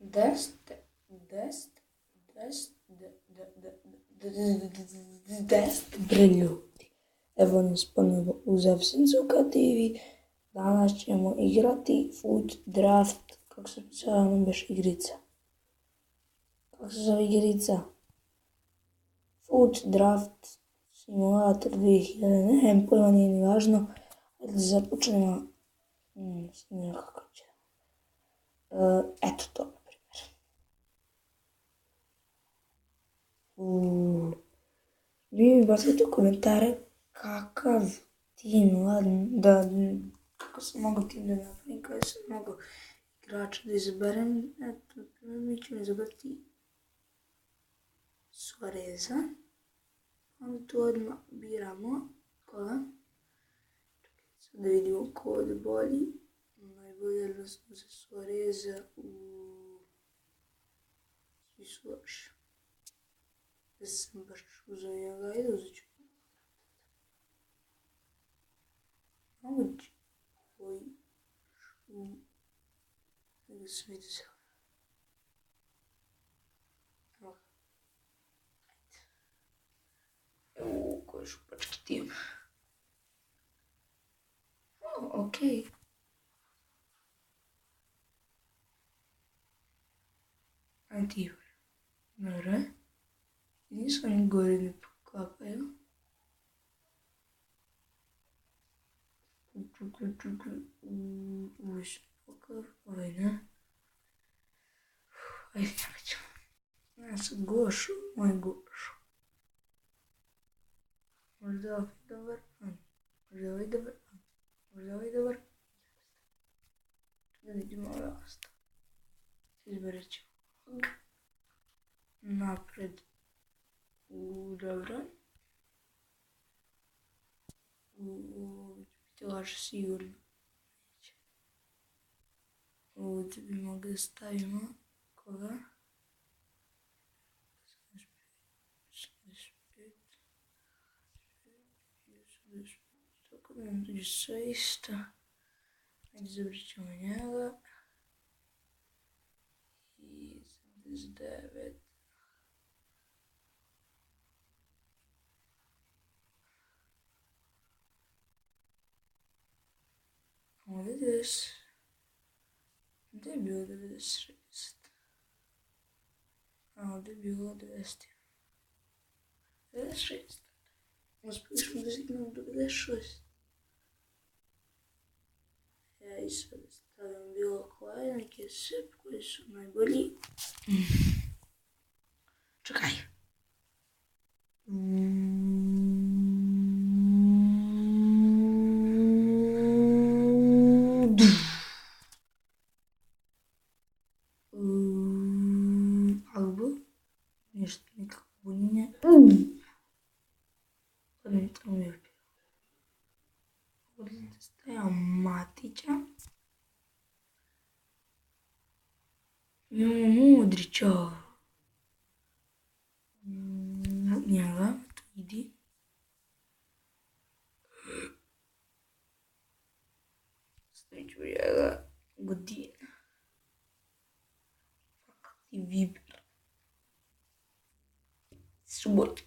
10, 10 bre ljudi. Evo nas ponovo uz Avsencukativi. Danas ćemo igrati Food Draft. Kako se zove ono beš igrica? Kako se zove igrica? Food Draft Simulator 2000. Ne, pojma nije ni važno. Ajde započnemo. Nekako će. Eto to, na primjer. Vi bacite u komentare kakav tim, kako sam mogao tim da napravim, kada sam mogao igrača da izaberem. Eto, mi ćemo izabrati Suareza. Onda tu odmah biramo koga. Sad da vidimo ko je bolji. Najbolje da smo za Suareza svi su loši. Da sam baš uzeo njega, ajde uzet ću. Mogući koji da sam vidio se. Evo. Ajde. Evo, koji šupački tim. Okej. Ajde ti, dobro je. Nisu oni gore ne poklapaju. Ovo je pokav, ovaj ne. Ajde njega ćemo. Ja sam Gošu, moj Gošu. Možda ovaj dobar, možda ovaj dobar, možda ovaj dobar. Da vidimo ove ostale. Izberet ćemo ovog. Napred. Dobro. Ovo će biti laže sigurno. Ovdje bi mogli da stavimo koga? 75. Tako da nam dođe sve isto. Ajde zabrat ćemo njega. I 79. Ovdje 90. Gdje je bilo 96? A ovdje je bilo 90. 96. Uspjeli smo da stignemo do 96. Ja i sad stavljam bilo koje, neke sep koji su najbolji. Čekaj. Albu. Nešto nekako bunjenje. Ovdje mi tamo je bilo. Ovdje stavljam Matića. Imamo Mudrića. Njega, tu idi. Stavit ću njega Godin. I Viber. Subot.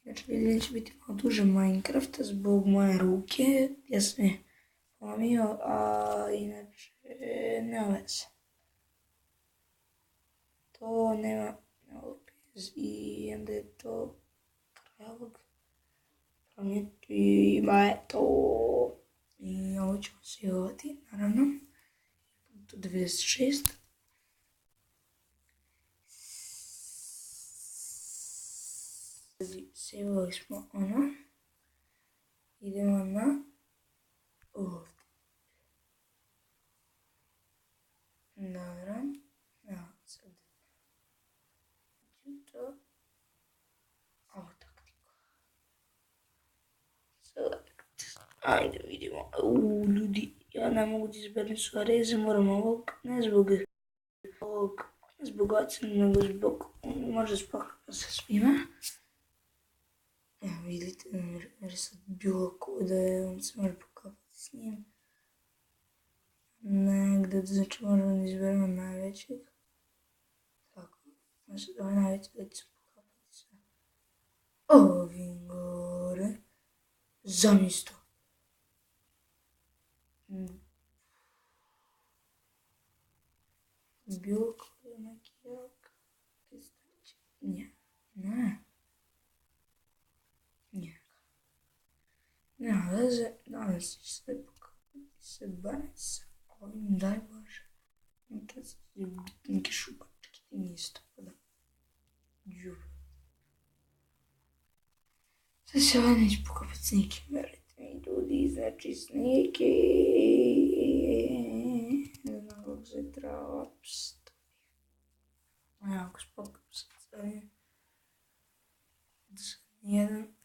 Znači, vidjeli će biti malo duže Minecrafta zbog moje ruke. Ja sam je pomio, a inače nema veze. To nema veze i onda je to kraj ovog. Promijeti, eto. I ovo ćemo sejovati, naravno. Tu 96. Sejovali smo ono. Idemo na ovdje. Dobro. Evo sad. To. Ovo taktiku. Select. Ajde vidimo. Ljudi, ja ne mogu da izberem Suareza, moram ovog, ne zbog ovog, ne zbog ocena, nego zbog, možda spakava sa svima. Evo vidite, jer sad bilo ko da je, on se može pokapati s njim. negdje, znači možemo da izberemo najvećeg. Tako, znači da ovaj najveći da će se pokapati sa ovim gore. Zamisli to. Bilo koji neki jak pistač. Ne. Njega. Nema veze, danas će sve pokapati se barem sa ovim, daj Bože. Nekad će biti neke šupačke tim isto, pa da. Džubre. Sad se ovaj neće pokapati s nikim, verujte mi ljudi, znači s nikim. Ne znam kako se treba pst. A ja ako spokam sad stavim. Da se nijedan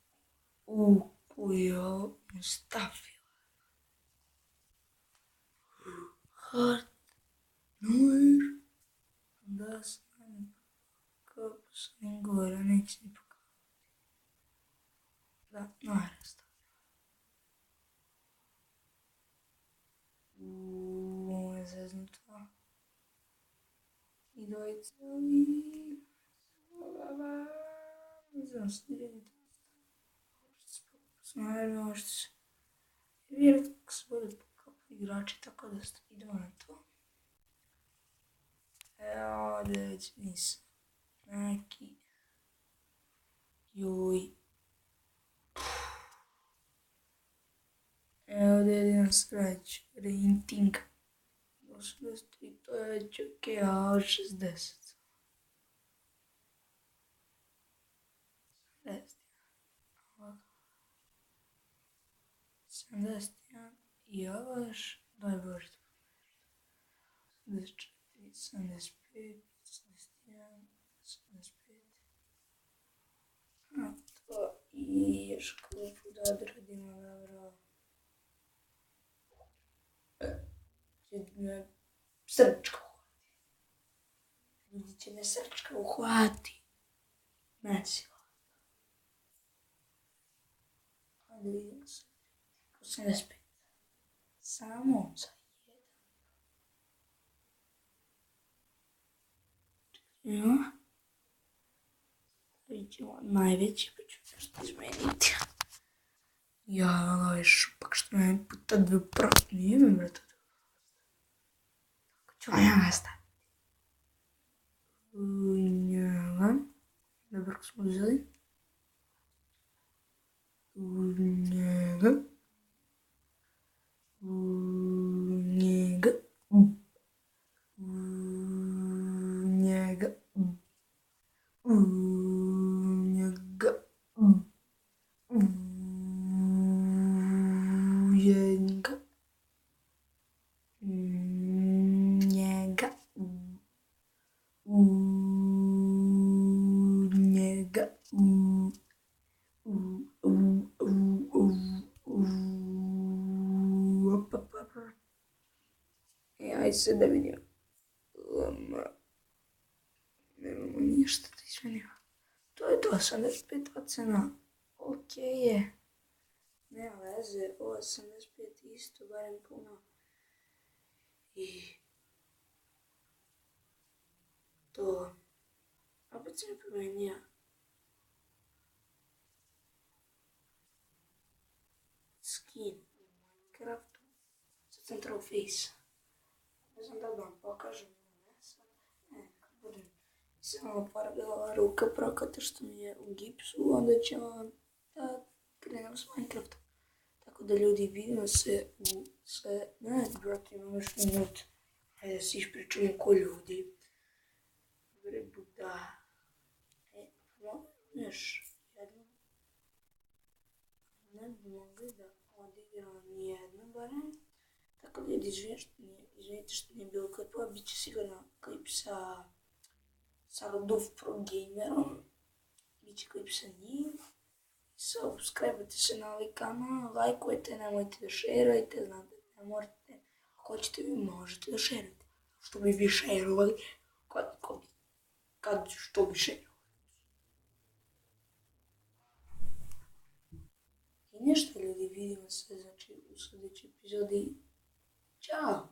koji je ovo ne stavio. Hard. Noir. Da se ne pokapa s njim gore, neće ni pokapati. Da, Noir stavio. Ovo je zeznuto. I dvojice ovi. Ne znam, snijedite. Naravno, možete se vidjeti kako se bude pokapati igrači, tako da idemo na to. Evo ovdje već nisam. Neki. Joj. Evo ovdje jedino sreću. Rating. 83, to je već ok, a 60. 71 i još, daj Bože. 74, 75, 71, 75. A to i još klipu da odradimo, dobro. Će me srčka uhvati. Ljudi će me srčka uhvati. Nesila. Hajde vidimo se. 85. Samo za jedan. Ja. Vidimo najveći, pa ću nešto izmeniti. Ja, ovo je šupak što me puta 2 nije mi brata. Tako ću ja nastaviti. Njega. Dobro, kako smo uzeli. Njega. Njega. Njega. Njega. Njega. Njega. Njega. Ajde se da vidim. Nemamo ništa da izmenimo. To je to, 85 ocena. Ok je. Nema veze, 85 isto, barem puno. I to. Opet se mi promenio. Skin u Minecraftu. Sad sam trebao face. Ne znam da vam pokažem ili ne sad. Ne, kad budem se malo porabila ruka prokata što mi je u gipsu, onda ćemo da krenemo s Minecraftom. Tako da ljudi vidimo se u sve... Ne, brate, imam još minut. Hajde da se ispričujem ko ljudi. Bre, buda. Mogu još jednu. Ne bi mogli da odigramo nijednu barem. Tako da ljudi izvinite što nije bilo klipova, bit će sigurno klip sa Duf Pro Gamerom. Biće klip sa njim. Subscribe-ujte se na ovaj kanal, lajkujte, nemojte da šerujete, znate, ne morate. Ako hoćete vi možete da šerujete. Što bi vi šerovali? Kad što bi šerovali? I nešto ljudi, vidimo se znači u sljedećoj epizodi. Ćao!